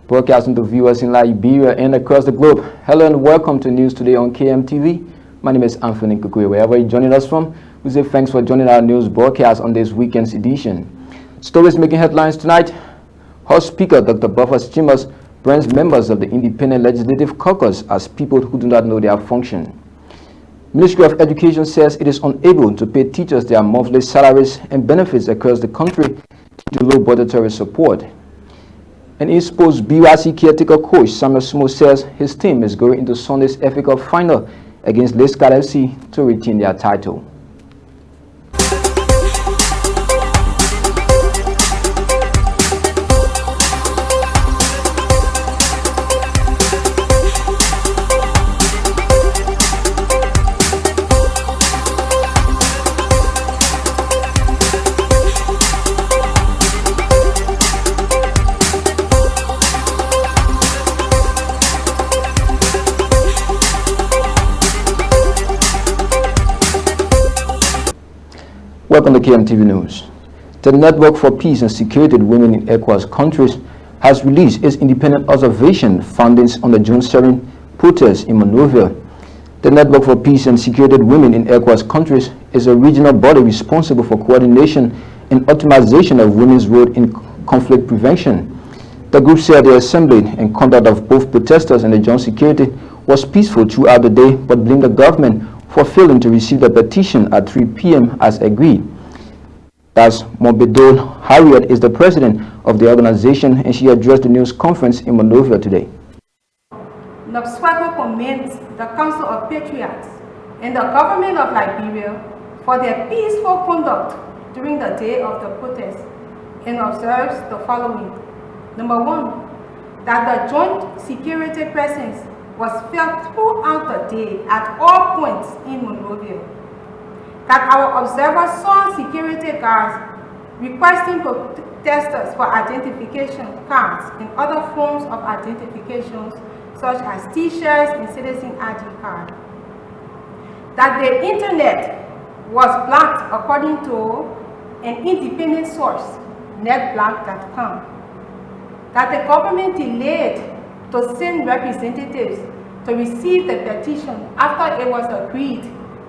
Broadcasting to viewers in Liberia and across the globe. Hello and welcome to News Today on KMTV. My name is Anthony Kukwe. Wherever you're joining us from, we say thanks for joining our news broadcast on this weekend's edition. Stories making headlines tonight. House Speaker Dr. Buffers Chimers brands members of the Independent Legislative Caucus as people who do not know their function. Ministry of Education says it is unable to pay teachers their monthly salaries and benefits across the country due to low budgetary support. And in sports, BYC caretaker coach Samuel Sumo says his team is going into Sunday's FA Cup final against Lescat FC to retain their title. Welcome to KMTV News. The Network for Peace and Security Women in ECOWAS countries has released its independent observation findings on the June 7 protests in Monrovia. The Network for Peace and Security Women in ECOWAS countries is a regional body responsible for coordination and optimization of women's role in conflict prevention. The group said the assembly and conduct of both protesters and the joint security was peaceful throughout the day, but blamed the government for failing to receive the petition at 3 p.m. as agreed. Thus, Mobedol Harriet is the president of the organization, and she addressed the news conference in Monrovia today. NOPSWACO commends the Council of Patriots and the government of Liberia for their peaceful conduct during the day of the protest and observes the following. Number one, that the joint security presence was felt throughout the day at all points in Monrovia. That our observers saw security guards requesting protesters for identification cards and other forms of identifications such as T-shirts and citizen ID card. That the internet was blocked according to an independent source, netblock.com. That the government delayed to send representatives to receive the petition after it was agreed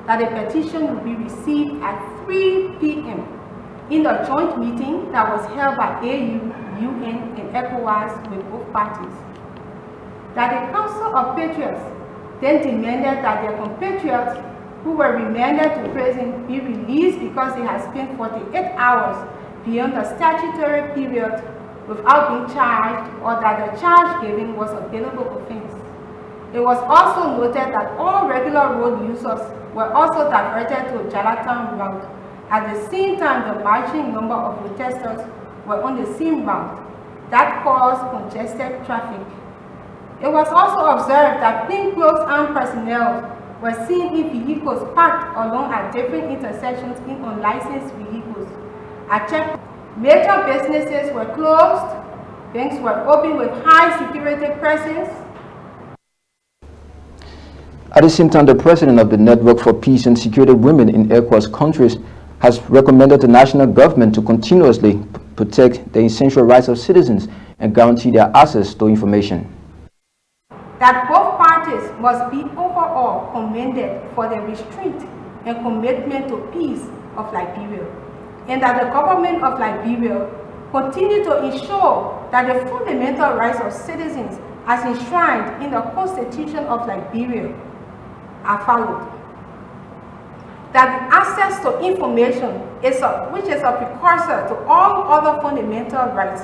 that the petition would be received at 3 p.m. in a joint meeting that was held by AU, UN, and ECOWAS with both parties. That the Council of Patriots then demanded that their compatriots who were remanded to prison be released because they had spent 48 hours beyond the statutory period without being charged, or that the charge given was a bailable offense. It was also noted that all regular road users were also diverted to Jalatan route. At the same time, the marching number of protesters were on the same route. That caused congested traffic. It was also observed that plainclothes armed personnel were seen in vehicles parked along at different intersections in unlicensed vehicles. At checkpoints, major businesses were closed, banks were open with high security presence. At the same time, the president of the Network for Peace and Security Women in ECOWAS countries has recommended the national government to continuously protect the essential rights of citizens and guarantee their access to information. That both parties must be overall commended for their restraint and commitment to peace of Liberia, and that the government of Liberia continue to ensure that the fundamental rights of citizens as enshrined in the Constitution of Liberia are followed. That access to information which is a precursor to all other fundamental rights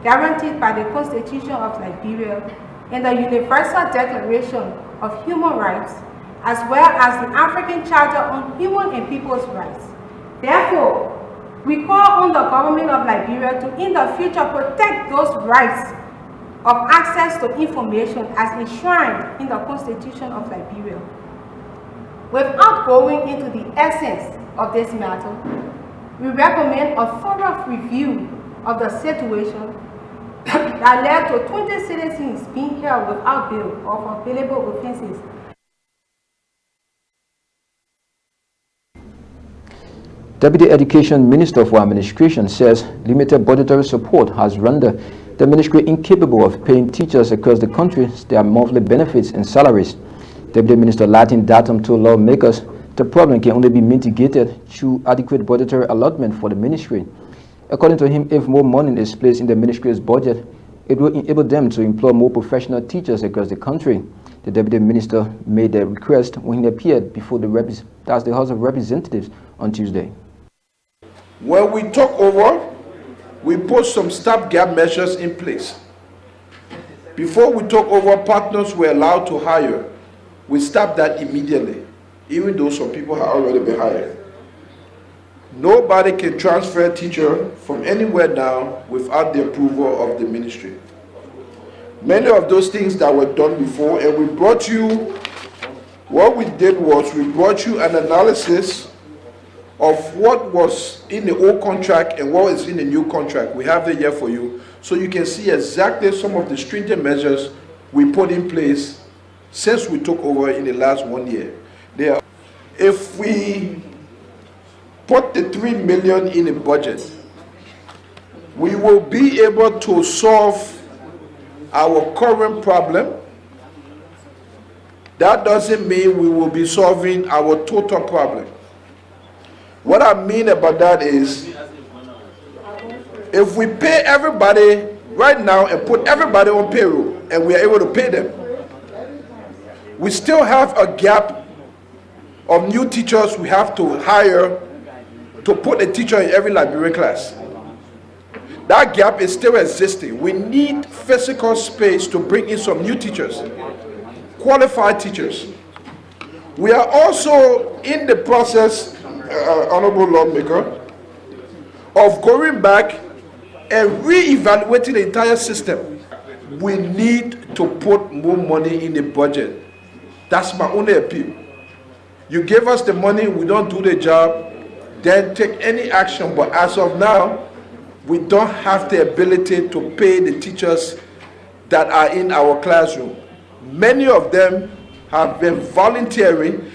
guaranteed by the Constitution of Liberia and the Universal Declaration of Human Rights, as well as the African Charter on Human and People's Rights. Therefore, we call on the government of Liberia to in the future protect those rights of access to information as enshrined in the Constitution of Liberia. Without going into the essence of this matter, we recommend a thorough review of the situation that led to 20 citizens being held without bail or for bailable offenses. Deputy Education Minister for Administration says limited budgetary support has rendered The ministry incapable of paying teachers across the country their monthly benefits and salaries. Deputy Minister Latin Datum told lawmakers the problem can only be mitigated through adequate budgetary allotment for the ministry. According to him, if more money is placed in the ministry's budget, it will enable them to employ more professional teachers across the country. The Deputy Minister made the request when he appeared before the House of Representatives on Tuesday. When we took over, we put some stopgap measures in place. Before we took over, partners were allowed to hire. We stopped that immediately, even though some people had already been hired. Nobody can transfer a teacher from anywhere now without the approval of the ministry. Many of those things that were done before, and we brought you, what we did was we brought you an analysis of what was in the old contract and what is in the new contract. We have it here for you, so you can see exactly some of the stringent measures we put in place since we took over in the last 1 year. If we put the $3 million in the budget, we will be able to solve our current problem. That doesn't mean we will be solving our total problem. What I mean about that is, if we pay everybody right now and put everybody on payroll and we are able to pay them, we still have a gap of new teachers we have to hire to put a teacher in every Liberian class. That gap is still existing. We need physical space to bring in some new teachers, qualified teachers. We are also in the process, Honorable Lawmaker, of going back and re-evaluating the entire system. We need to put more money in the budget. That's my only appeal. You give us the money, we don't do the job, then take any action. But as of now, we don't have the ability to pay the teachers that are in our classroom. Many of them have been volunteering.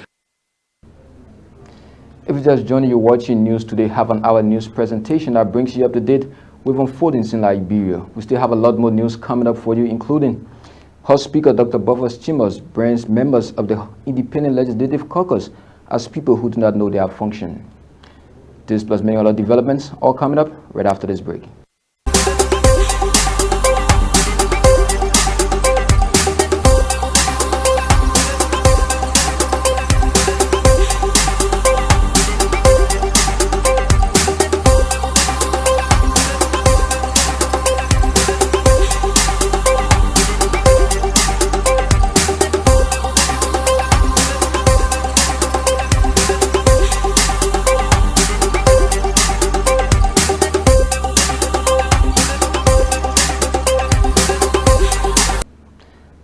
If you just joined, you're watching News Today, half an hour news presentation that brings you up to date with unfoldings in Liberia. We still have a lot more news coming up for you, including House Speaker Dr. Buffers Chimos brands members of the Independent Legislative Caucus as people who do not know their function. This plus many other developments all coming up right after this break.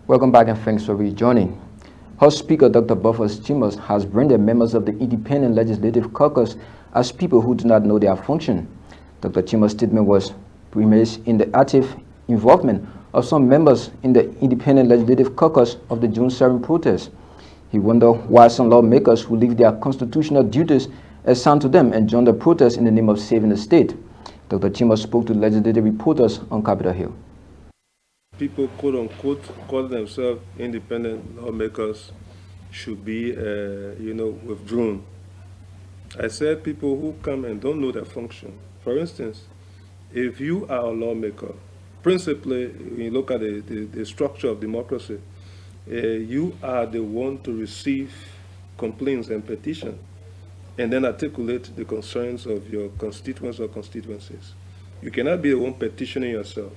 Welcome back and thanks for rejoining. House Speaker Dr. Buffers Chimos has branded members of the Independent Legislative Caucus as people who do not know their function. Dr. Chimos' statement was premised in the active involvement of some members in the Independent Legislative Caucus of the June 7 protest. He wondered why some lawmakers who leave their constitutional duties assigned to them and join the protest in the name of saving the state. Dr. Chimos spoke to legislative reporters on Capitol Hill. People, quote unquote, call themselves independent lawmakers should be, withdrawn. I said people who come and don't know their function. For instance, if you are a lawmaker, principally, when you look at the structure of democracy, you are the one to receive complaints and petitions and then articulate the concerns of your constituents or constituencies. You cannot be the one petitioning yourself.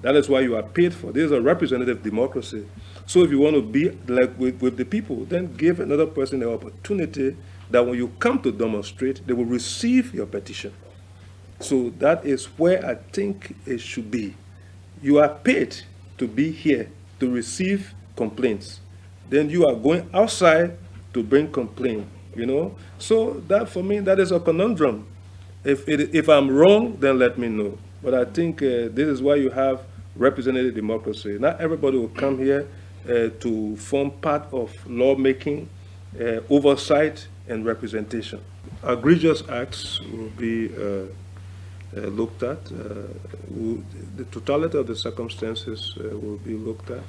That is why you are paid for. This is a representative democracy. So if you want to be like with the people, then give another person the opportunity that when you come to demonstrate, they will receive your petition. So that is where I think it should be. You are paid to be here to receive complaints. Then you are going outside to bring complaint, So that, for me, that is a conundrum. If I'm wrong, then let me know. But I think this is why you have representative democracy. Not everybody will come here to form part of lawmaking, oversight, and representation. Egregious acts will be looked at. The totality of the circumstances will be looked at.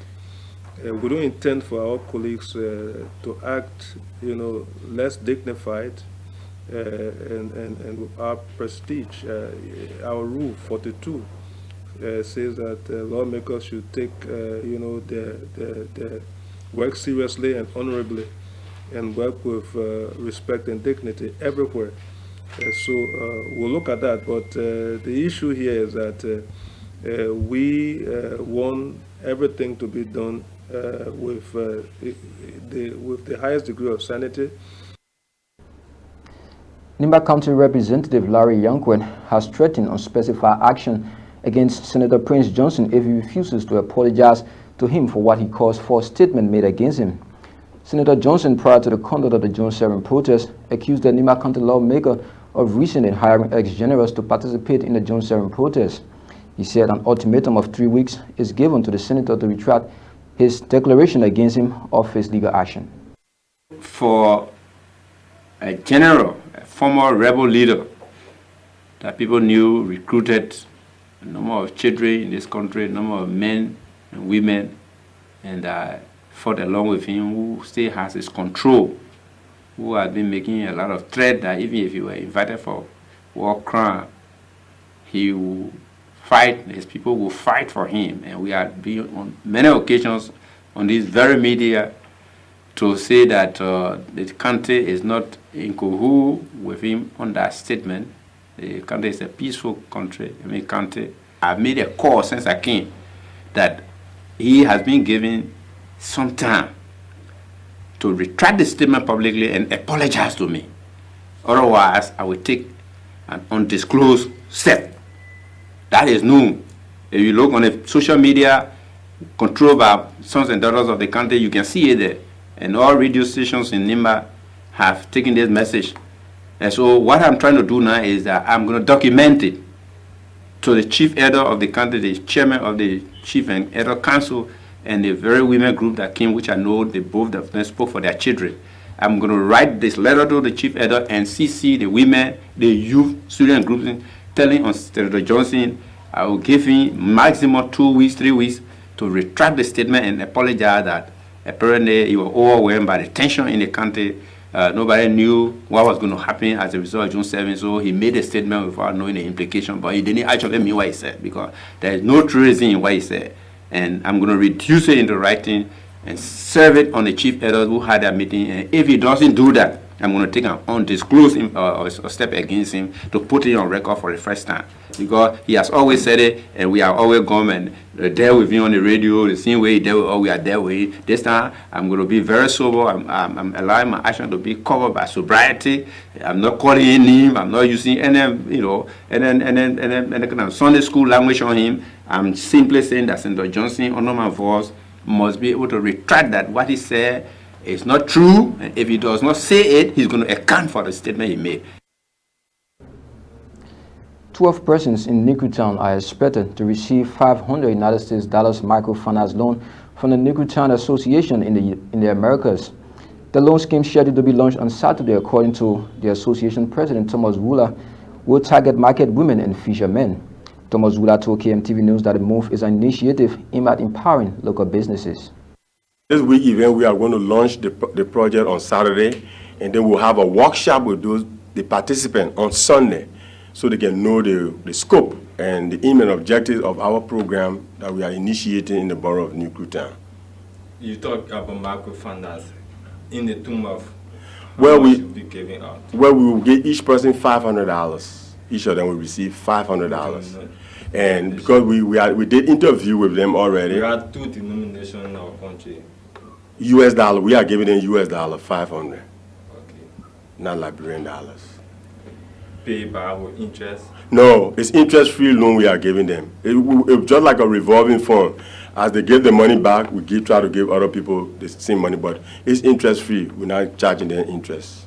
We don't intend for our colleagues to act, less dignified and with our prestige. Our rule 42 says that lawmakers should take, their work seriously and honorably, and work with respect and dignity everywhere. So we'll look at that. But the issue here is that we want everything to be done with the highest degree of sanity. Nimba County Representative Larry Yankwet has threatened unspecified action against Senator Prince Johnson if he refuses to apologize to him for what he calls false statement made against him. Senator Johnson, prior to the conduct of the June 7 protest, accused the Nimba County lawmaker of reasoning hiring ex-generals to participate in the June 7 protest. He said an ultimatum of 3 weeks is given to the senator to retract his declaration against him of his legal action. For a general, a former rebel leader that people knew, recruited a number of children in this country, a number of men and women, and fought along with him, who still has his control, who has been making a lot of threat that even if he were invited for war crime, he will fight, his people will fight for him. And we have been on many occasions on this very media to say that the country is not in cahoots with him on that statement. The country is a peaceful country. Country. I've made a call since I came that he has been given some time to retract the statement publicly and apologize to me. Otherwise, I will take an undisclosed step. That is known. If you look on the social media controlled by sons and daughters of the country, you can see it there. And all radio stations in Nimba have taken this message. And so what I'm trying to do now is that I'm going to document it to the chief elder of the country, the chairman of the chief and elder council, and the very women group that came, which I know they both of them spoke for their children. I'm going to write this letter to the chief elder and CC the women, the youth, student groups, telling on Senator Johnson, I will give him maximum 2 weeks, 3 weeks to retract the statement and apologize that apparently he was overwhelmed by the tension in the country. Nobody knew what was going to happen as a result of June 7, so he made a statement without knowing the implication, but he didn't actually mean what he said because there is no truism in what he said. And I'm going to reduce it into writing and serve it on the chief elders who had that meeting. And if he doesn't do that, I'm going to take an undisclosed step against him to put it on record for the first time. Because he has always said it, and we have always gone and dealt with him on the radio, the same way he dealt with us, we are dealt with him. This time, I'm going to be very sober. I'm allowing my action to be covered by sobriety. I'm not calling any name. I'm not using any, kind of Sunday school language on him. I'm simply saying that Senator Johnson, under my voice, must be able to retract that what he said is not true, and if he does not say it, he's going to account for the statement he made. 12 persons in Nikutown are expected to receive $500 United States microfinance loan from the Nikutown Association in the Americas. The loan scheme, scheduled to be launched on Saturday, according to the association president Thomas Wooler, will target market women and fishermen. Thomas Wooler told KMTV News that the move is an initiative aimed at empowering local businesses. This week event, we are going to launch the project on Saturday, and then we'll have a workshop with the participants on Sunday, so they can know the scope and the aim and objectives of our program that we are initiating in the borough of Nikutown. You talk about microfinance in the term of well, we should be giving out. Well, we will give each person $500. Each of them will receive $500. And because we did interview with them already. We had 2 denominations in our country. US dollar, we are giving them US dollar 500. Okay. Not Liberian dollars. Pay back with interest? No, it's interest-free loan we are giving them. It's just like a revolving fund. As they give the money back, we try to give other people the same money, but it's interest-free. We're not charging them interest.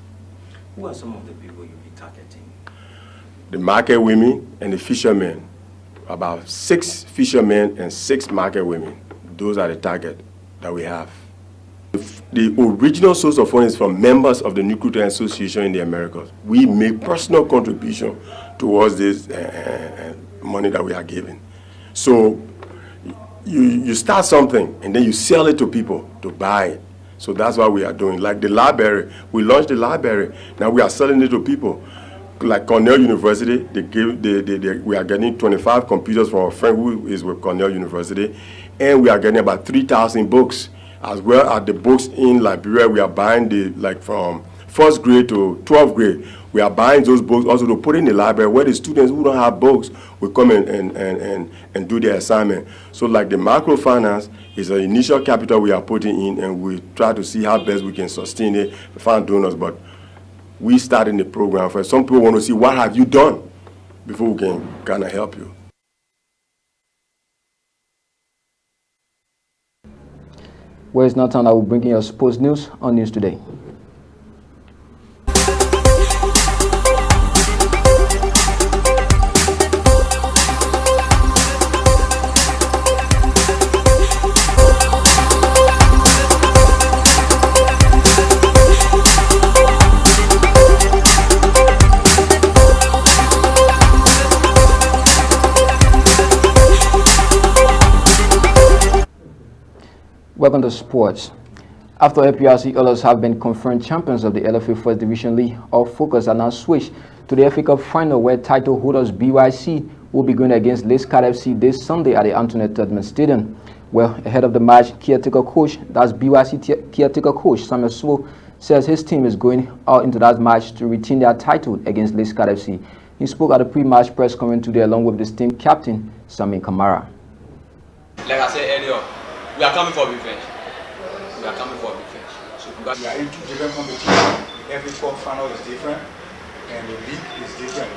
Who are some of the people you'll be targeting? The market women and the fishermen. About 6 fishermen and 6 market women. Those are the target that we have. The original source of funds is from members of the Nikutown Association in the Americas. We make personal contribution towards this money that we are giving. So you start something and then you sell it to people to buy it. So that's what we are doing. Like the library, we launched the library. Now we are selling it to people. Like Cornell University, we are getting 25 computers from a friend who is with Cornell University, and we are getting about 3,000 books, as well as the books in Liberia. We are buying from first grade to 12th grade. We are buying those books also to put in the library where the students who don't have books will come and do their assignment. So like the microfinance is an initial capital we are putting in, and we try to see how best we can sustain it, find donors. But we started the program first. Some people want to see what have you done before we can kind of help you. Where is Nathan? I will bring in your sports news on News Today. Welcome to sports. After APRC Oilers have been confirmed champions of the LFA First Division League, our focus are now switched to the FA Cup final, where title holders BYC will be going against Lescott FC this Sunday at the Antoinette Todman Stadium. Well, ahead of the match, caretaker coach, that's BYC caretaker coach Samuel Swo, says his team is going out into that match to retain their title against Lescott FC. He spoke at a pre-match press conference today along with his team captain, Sami Kamara. Like I said earlier, we are coming for revenge. We are coming for revenge. So we are in two different competitions. Every cup final is different, and the league is different.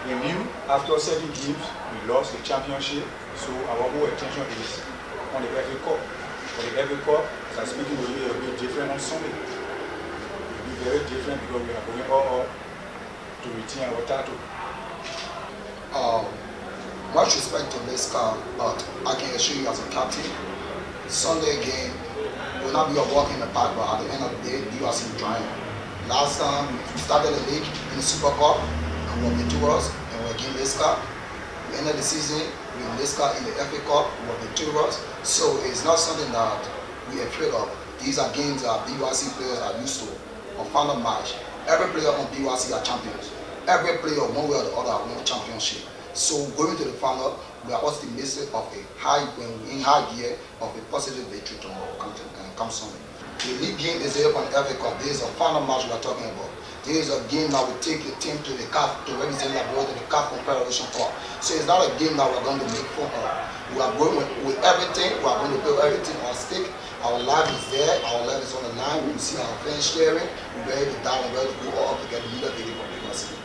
We knew after 7 games we lost the championship, so our whole attention is on the FA Cup. For the FA Cup, as I'm speaking with you, it will be different on Sunday. It will be very different because we are going all to retain our title. Much respect to Lescott, but I can assure you as a captain, Sunday game will not be a walk in the park, but at the end of the day, you are seeing trying. Last time we started the league in the Super Cup, and we were victorious, and we were against Lescott. We ended the season with Lescott in the FA Cup, we were victorious. So it's not something that we are afraid of. These are games that BYC players are used to. On final match, every player on BYC are champions. Every player, one way or the other, won the championship. So going to the final, we are optimistic of a high gear of a positive victory tomorrow come Sunday. The league game is here on FA Cup. This is a final match we are talking about. This is a game that will take the team to the CAF to represent Liberia to the CAF Confederation Cup. So it's not a game that we're going to make fun of. We are going with everything. We are going to put everything on stake. Our life is there. Our life is on the line. We see our friends sharing. We're ready to die and ready to go all up to get the leader video for BYC.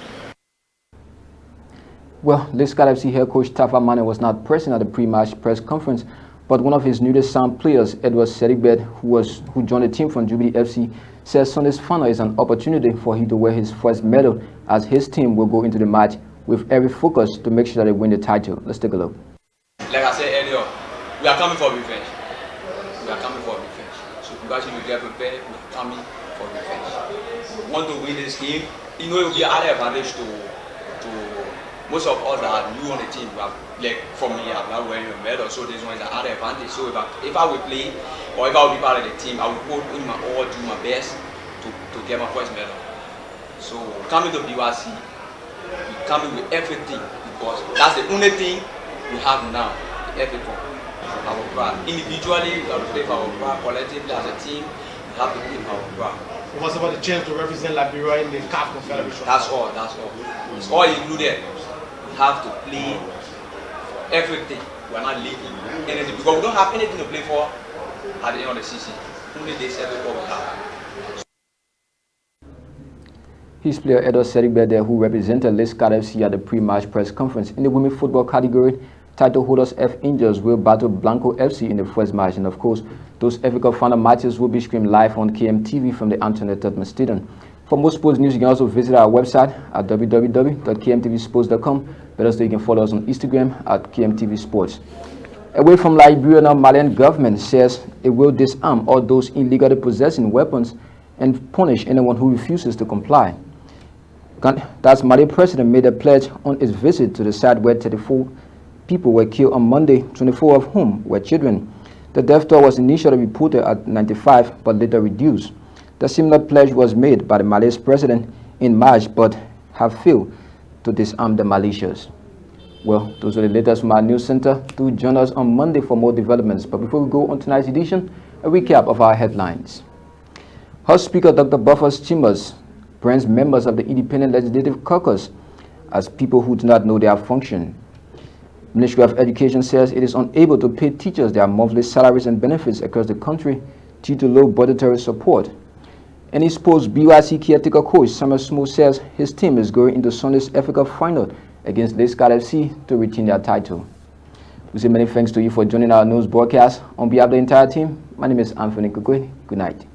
Well, Lescott FC head coach Tafa Mane was not present at the pre-match press conference, but one of his newest signed players, Edward Sedibed, who joined the team from Jubilee FC, says Sunday's final is an opportunity for him to wear his first medal, as his team will go into the match with every focus to make sure that they win the title. Let's take a look. Like I said earlier, we are coming for revenge. We are coming for revenge. So congratulations, we get prepared. We are coming for revenge. We want to win this game. You know, it will be an added advantage to most of us that are new on the team. We have, like for me, I'm not wearing a medal, so this one is an added advantage. So if I will play or if I will be part of the team, I will put in my all, do my best to get my first medal. So coming to BYC, we coming with everything because that's the only thing we have now, the FA Cup. Our pride. Individually, we have to play for our pride. Collectively, as a team, we have to play for our pride. It was about the chance to represent Liberia in the CAF Confederation. That's all. That's all. It's all included. We have to play everything. We're not leaving anything because we don't have anything to play for at the end of the season. Only this FA Cup we have. His player Edward Sedibed, who represented Lescott FC at the pre-match press conference. In the women football category, title holders F Angels will battle Blanco FC in the first match, and of course, those FA Cup final matches will be streamed live on KMTV from the Antoinette Todman Stadium. For more sports news, you can also visit our website at www.kmtvsports.com, but also you can follow us on Instagram at KMTV Sports. Away from Liberia now, Malian government says it will disarm all those illegally possessing weapons and punish anyone who refuses to comply. That's Mali president made a pledge on his visit to the site where 34 people were killed on Monday, 24 of whom were children. The death toll was initially reported at 95 but later reduced. The similar pledge was made by the Mali's president in March but have failed to disarm the militias. Well, those are the latest from our news center. Do join us on Monday for more developments. But before we go on tonight's edition, a recap of our headlines. House Speaker Dr. Buffer's chambers brands members of the Independent Legislative Caucus as people who do not know their function. Ministry of Education says it is unable to pay teachers their monthly salaries and benefits across the country due to low budgetary support. And his post BYC caretaker coach Samuel Smooth says his team is going into Sunday's Africa final against Lescott FC to retain their title. We say many thanks to you for joining our news broadcast. On behalf of the entire team, my name is Anthony Kukwe. Good night.